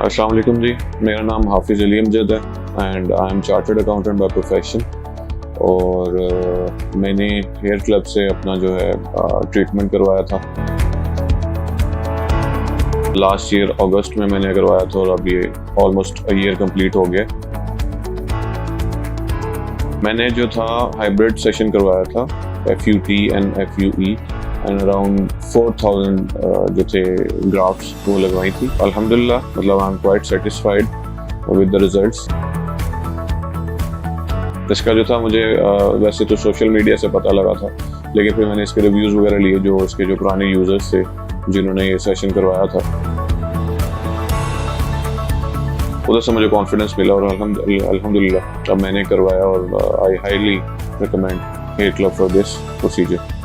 अस्सलाम वालेकुम जी, मेरा नाम हाफिज़ अली अमजद है and I am chartered accountant by profession. और मैंने हेयर क्लब से अपना जो है ट्रीटमेंट करवाया था लास्ट ईयर अगस्त में मैंने करवाया था और अब ये ऑलमोस्ट ईयर कंप्लीट हो गया। मैंने जो था हाइब्रिड सेशन करवाया था FUT and FUE and around 4000 जो थे ग्राफ्ट्स वो लगवाई थी। अल्हम्दुलिल्लाह, मतलब I am quite satisfied with the results. इसका जो था मुझे वैसे तो सोशल मीडिया से पता लगा था, लेकिन फिर मैंने इसके रिव्यूज़ वगैरह लिए जो इसके जो पुराने यूज़र्स थे जिन्होंने ये सेशन करवाया था, उधर से मुझे कॉन्फिडेंस मिला और अल्हम्दुलिल्लाह अब मैंने करवाया और I highly recommend Hair Club for this procedure.